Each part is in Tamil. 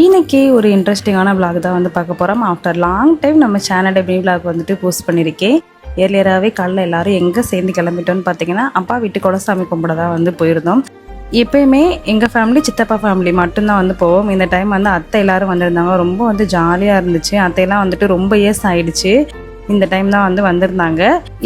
இன்னைக்கு ஒரு இன்ட்ரெஸ்டிங்கான vlog தான் வந்து பார்க்க போகிறோம். ஆஃப்டர் லாங் டைம் நம்ம சேனலோட மினி vlog வந்துட்டு போஸ்ட் பண்ணியிருக்கேன். ஏர்லியராகவே காலைல எல்லோரும் எங்கே சேர்ந்து கிளம்பிட்டோன்னு பார்த்தீங்கன்னா அப்பா வீட்டு குலசாமி கும்பிட தான் வந்து போயிருந்தோம். எப்பயுமே எங்கள் ஃபேமிலி சித்தப்பா ஃபேமிலி மட்டும்தான் வந்து போவோம். இந்த டைம் வந்து அத்தை எல்லோரும் வந்திருந்தாங்க. ரொம்ப வந்து ஜாலியாக இருந்துச்சு. அத்தையெல்லாம் வந்துட்டு ரொம்ப இயர்ஸ் ஆகிடுச்சு. இந்த டைம் தான் வந்து வந்திருந்தாங்க.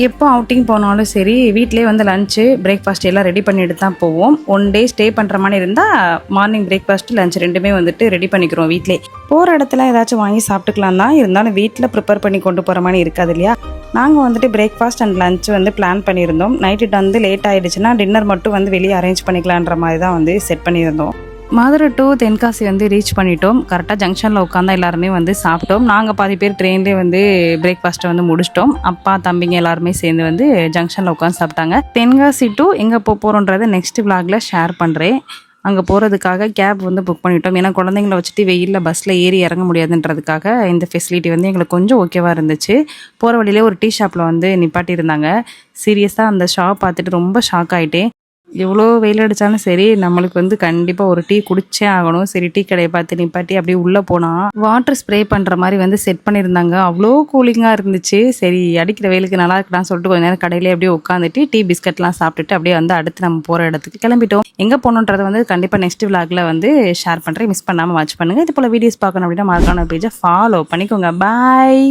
எப்போ அவுட்டிங் போனாலும் சரி வீட்டிலே வந்து லஞ்சு பிரேக்ஃபாஸ்ட் எல்லாம் ரெடி பண்ணிட்டு தான் போவோம். ஒன் டே ஸ்டே பண்ணுற மாதிரி இருந்தால் மார்னிங் பிரேக்ஃபாஸ்ட் லஞ்ச் ரெண்டுமே வந்துட்டு ரெடி பண்ணிக்கிறோம் வீட்டிலே. போகிற இடத்துல ஏதாச்சும் வாங்கி சாப்பிட்டுக்கலாம் தான், இருந்தாலும் வீட்டில் ப்ரிப்பேர் பண்ணி கொண்டு போகிற மாதிரி இருக்காது இல்லையா. நாங்கள் வந்துட்டு பிரேக்ஃபாஸ்ட் அண்ட் லஞ்ச் வந்து பிளான் பண்ணியிருந்தோம். நைட்டு வந்து லேட் ஆகிடுச்சுன்னா டின்னர் மட்டும் வந்து வெளியே அரேஞ்ச் பண்ணிக்கலான்ற மாதிரி தான் வந்து செட் பண்ணியிருந்தோம். மதுரை டு தென்காசி வந்து ரீச் பண்ணிட்டோம். கரெக்டாக ஜங்ஷனில் உட்காந்தா எல்லாருமே வந்து சாப்பிட்டோம். நாங்கள் பாதி பேர் ட்ரெயின்லேயே வந்து பிரேக்ஃபாஸ்ட்டை வந்து முடிச்சிட்டோம். அப்பா தம்பிங்க எல்லாருமே சேர்ந்து வந்து ஜங்ஷனில் உட்காந்து சாப்பிட்டாங்க. தென்காசி டு எங்கே போகிறோன்றதை நெக்ஸ்ட் விளாகில் ஷேர் பண்ணுறேன். அங்கே போகிறதுக்காக கேப் வந்து புக் பண்ணிட்டோம். ஏன்னா குழந்தைங்கள வச்சுட்டு வெயிலில் பஸ்ஸில் ஏறி இறங்க முடியாதுன்றதுக்காக இந்த ஃபெசிலிட்டி வந்து எங்களுக்கு கொஞ்சம் ஓகேவாக இருந்துச்சு. போகிற வழியிலே ஒரு டீ ஷாப்பில் வந்து நிப்பாட்டியிருந்தாங்க. சீரியஸாக அந்த ஷாப் பார்த்துட்டு ரொம்ப ஷாக் ஆகிட்டேன். எவ்வளோ வெயில் அடித்தாலும் சரி நம்மளுக்கு வந்து கண்டிப்பாக ஒரு டீ குடிச்சே ஆகணும். சரி, டீ கடையை பார்த்து நிப்பாட்டி அப்படியே உள்ளே போனால் வாட்டர் ஸ்ப்ரே பண்ணுற மாதிரி வந்து செட் பண்ணியிருந்தாங்க. அவ்வளோ கூலிங்காக இருந்துச்சு. சரி, அடிக்கிற வெயிலுக்கு நல்லா இருக்கலாம்னு சொல்லிட்டு கொஞ்சம் நேரம் கடையிலே அப்படியே உட்காந்துட்டு டீ பிஸ்கட்லாம் சாப்பிட்டுட்டு அப்படியே வந்து அடுத்து நம்ம போகிற இடத்துக்கு கிளம்பிட்டோம். எங்கே போகணுன்றதை வந்து கண்டிப்பாக நெக்ஸ்ட் விளாகில் வந்து ஷேர் பண்ணுறேன். மிஸ் பண்ணாமல் வாட்ச் பண்ணுங்கள். இது போல் வீடியோஸ் பார்க்கணும் அப்படின்னா மறக்கான பேஜை ஃபாலோ பண்ணிக்கோங்க. பாய்.